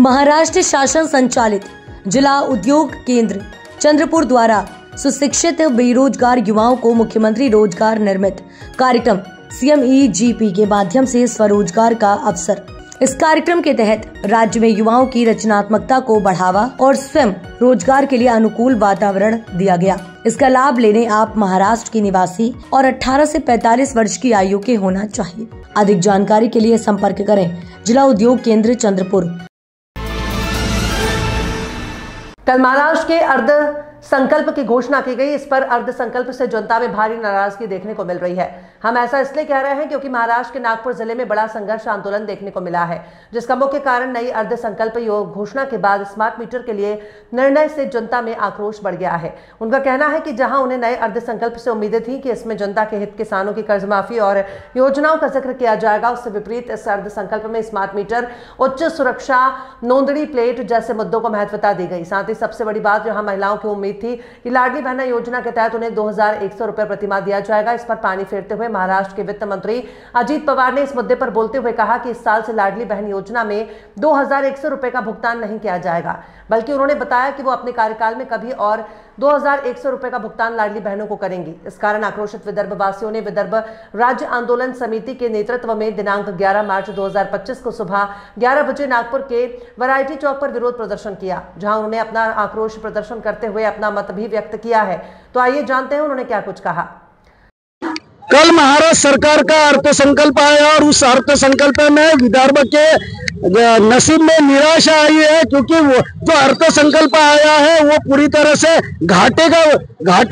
महाराष्ट्र शासन संचालित जिला उद्योग केंद्र चंद्रपुर द्वारा सुशिक्षित बेरोजगार युवाओं को मुख्यमंत्री रोजगार निर्मित कार्यक्रम CMEGP के माध्यम से स्वरोजगार का अवसर। इस कार्यक्रम के तहत राज्य में युवाओं की रचनात्मकता को बढ़ावा और स्वयं रोजगार के लिए अनुकूल वातावरण दिया गया। इसका लाभ लेने आप महाराष्ट्र के निवासी और 18 से 45 वर्ष की आयु के होना चाहिए। अधिक जानकारी के लिए संपर्क करें जिला उद्योग केंद्र चंद्रपुर। कल महाराष्ट्र के अर्ध संकल्प की घोषणा की गई। इस पर अर्ध संकल्प से जनता में भारी नाराजगी देखने को मिल रही है। हम ऐसा इसलिए कह रहे हैं क्योंकि महाराष्ट्र के नागपुर जिले में बड़ा संघर्ष आंदोलन देखने को मिला है, जिसका मुख्य कारण नई अर्ध संकल्प घोषणा के बाद स्मार्ट मीटर के लिए निर्णय से जनता में आक्रोश बढ़ गया है। उनका कहना है कि जहां उन्हें नए अर्ध संकल्प से उम्मीदें थी कि इसमें जनता के हित, किसानों की कर्ज माफी और योजनाओं का जिक्र किया जाएगा, उससे विपरीत इस अर्ध संकल्प में स्मार्ट मीटर, उच्च सुरक्षा, नोंदणी प्लेट जैसे मुद्दों को महत्वता दी गई। साथ ही सबसे बड़ी बात जहां महिलाओं की उम्मीद थी कि लाडली बहना योजना के तहत उन्हें 2100 रुपए प्रतिमाह दिया जाएगा, इस पर पानी फेरते हुए महाराष्ट्र के वित्त मंत्री अजीत पवार ने इस मुद्दे पर बोलते हुए कहा कि इस साल से लाडली बहन योजना में 2100 रुपए का भुगतान नहीं किया जाएगा, बल्कि उन्होंने बताया कि वो अपने कार्यकाल में कभी और 2100 रुपए का भुगतान लाडली बहनों को करेंगी। इस कारण आक्रोशित विदर्भ वासियों ने विदर्भ राज्य आंदोलन समिति के नेतृत्व में दिनांक 11 मार्च 2025 को सुबह 11 बजे नागपुर के वैरायटी चौक पर विरोध प्रदर्शन किया, जहां उन्होंने अपना आक्रोश प्रदर्शन करते हुए अपना मत भी व्यक्त किया है। तो आइए जानते हैं उन्होंने क्या कुछ कहा। कल महाराष्ट्र सरकार का अर्थसंकल्प आया और उस अर्थसंकल्प में विदर्भ के नसीब में निराशा आई है, क्योंकि वो जो अर्थसंकल्प आया है वो पूरी तरह से घाटे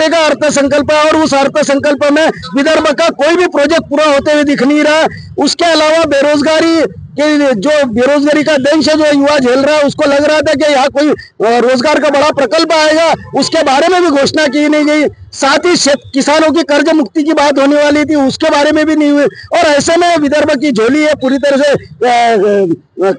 का अर्थसंकल्प है और उस अर्थसंकल्प में विदर्भ का कोई भी प्रोजेक्ट पूरा होते हुए दिख नहीं रहा। उसके अलावा बेरोजगारी का दंश जो युवा झेल रहा है, उसको लग रहा था कि यहाँ कोई रोजगार का बड़ा प्रकल्प आएगा, उसके बारे में भी घोषणा की नहीं गई। साथ ही किसानों की कर्ज मुक्ति की बात होने वाली थी, उसके बारे में भी नहीं हुई। और ऐसे में विदर्भ की झोली है पूरी तरह से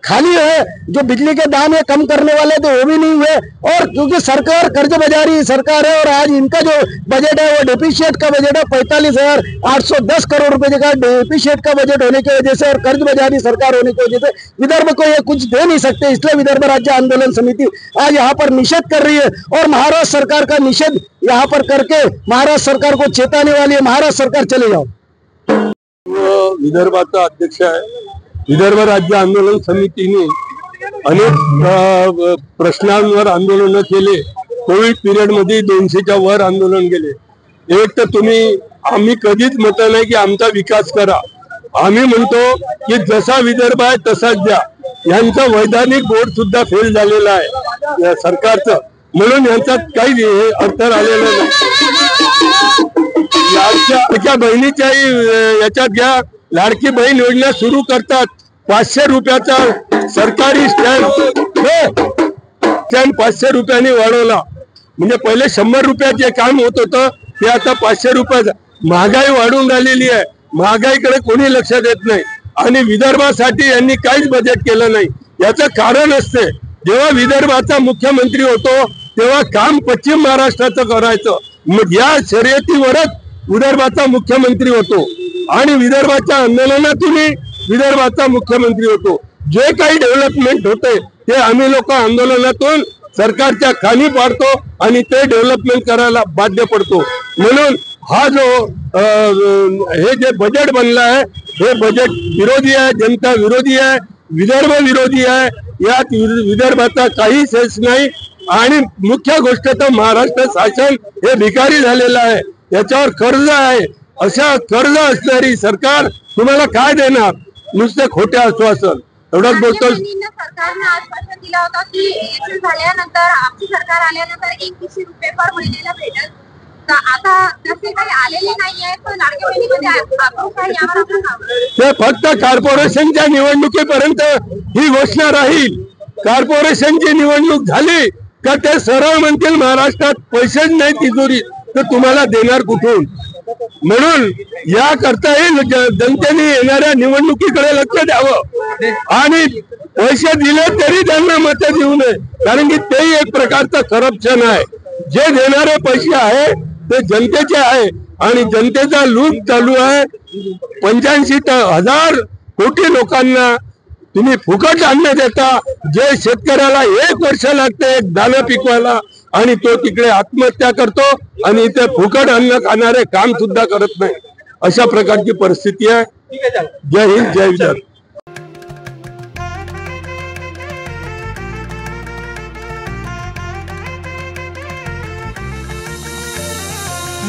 खाली है। जो बिजली के दाम है कम करने वाले थे वो भी नहीं हुए, और क्योंकि सरकार कर्ज बाजारी सरकार है और आज इनका जो बजट है वो डेफिशिएट का बजट है। 45,810 करोड़ रुपए का डेफिशिएट का बजट होने की वजह से और कर्ज बाजारी सरकार होने की वजह से विदर्भ को ये कुछ दे नहीं सकते। इसलिए विदर्भ राज्य आंदोलन समिति आज यहाँ पर निषेध कर रही है और महाराष्ट्र सरकार का निषेध यहाँ पर करके महाराष्ट्र सरकार को चेताने वाली है। महाराष्ट्र सरकार चले जाओ। विदर्भाचा अध्यक्ष आहे। विदर्भ राज्य आंदोलन समितीने अनेक प्रश्नांवर आंदोलन केले। कोविड पिरियड मध्ये 200च्या वर आंदोलन केले। एक तर आम्ही कधीच म्हणत नाही की आमचा विकास करा, आम्ही म्हणतो की जसा विदर्भ आहे तसाच द्या। यांचा वैधानिक बोर्ड सुद्धा फेल झालेला आहे सरकारचं, म्हणून यांच्यात काही अर्थ आलेला नाही। लाडक्या बहिणीच्याही याच्यात घ्या, लाडकी बहीण योजना सुरू करतात, 500 रुपयाचा सरकारी स्टॅम्प 500 रुपयांनी वाढवला। म्हणजे पहिले 100 रुपयाचे काम होत होतं, ते आता 500 रुपयाचं। महागाई वाढून राहिलेली आहे, महागाईकडे कोणी लक्ष देत नाही आणि विदर्भासाठी यांनी काहीच बजेट केलं नाही। याचं कारण असते, जेव्हा विदर्भाचा मुख्यमंत्री होतो तेव्हा काम पश्चिम महाराष्ट्राचं करायचं। मग या शर्यतीवरच विदर्भाचा मुख्यमंत्री होतो आणि विदर्भाच्या आंदोलनातून विदर्भाचा मुख्यमंत्री होतो। जे काही डेव्हलपमेंट होते ते आम्ही लोक आंदोलनातून सरकारच्या खाली पाडतो आणि ते डेव्हलपमेंट करायला बाध्य पडतो। म्हणून हा जो हे जे बजेट बनला आहे हे बजेट विरोधी आहे, जनता विरोधी आहे, विदर्भ विरोधी आहे। यात विदर्भाचा काही सेस नाही आणि मुख्य गोष्ट तर महाराष्ट्र शासन हे भिकारी झालेलं आहे, याच्यावर कर्ज आहे। अशा कर्ज असणारी सरकार तुम्हाला काय देणार? नुसते खोटे आश्वासन एवढंच बोलतो। सरकारने आश्वासन दिला होता की इलेक्शन झाल्यानंतर आमची सरकार आल्यानंतर 2100 रुपये पर महिन्याला भेटेल, तर आता तसे काही आलेले नाहीये। तर लाडक्या बहिणीमध्ये आक्रोश आहे, यावर आपण ते फक्त कॉर्पोरेशनच्या निवडणुकीपर्यंत ही घोषणा राहील। कॉर्पोरेशनची निवडणूक झाली का ते सरळ म्हणतील महाराष्ट्रात पैसेच नाही तिजोरी, तर तुम्हाला देणार कुठून? म्हणून याकरताही जनतेने येणाऱ्या निवडणुकीकडे लक्ष द्यावं आणि पैसे दिले तरी त्यांना मत देऊ नये, कारण की ते एक प्रकारचं करप्शन आहे। जे देणारे पैसे आहे ते जनतेचे आहे आणि जनतेचा लूट चालू आहे। 85,000 कोटी लोकांना तुम्ही फुकट अन्न देता, जे शेतकऱ्याला 1 वर्ष लागते एक दाणं पिकवायला आणि तो तिकडे आत्महत्या करतो आणि इथे फुकट अन्न खाणारे काम सुद्धा करत नाही, अशा प्रकारची परिस्थिती आहे. जय हिंद, जय विदर्भ.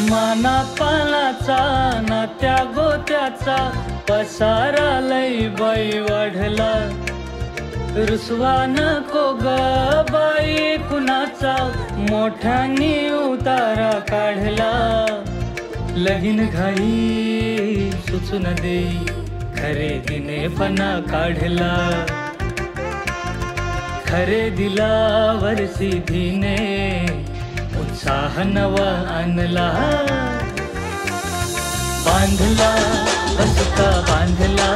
माना पानाचा नात्या गोत्याचा पसारा लई बाई वाढला. रुसवा नको ग बाई कुणाचा, मोठ्यानी उतारा काढला. लगीन घाई सुचून देई, खरेदीने पणा काढला. खरेदीला वर्षीधीने उत्साह नवा आणला. बांधला बसका बांधला,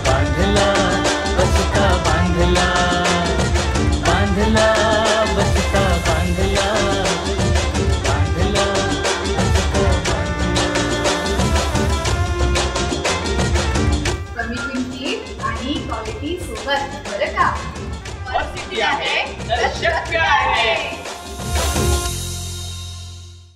बांधला बसका बांधला, बांधला बसका बांधला, बांधला बसका बांधला. कमी किमतीत आणि क्वालिटी सोबत बरं का. सिटी आहे तर शक्य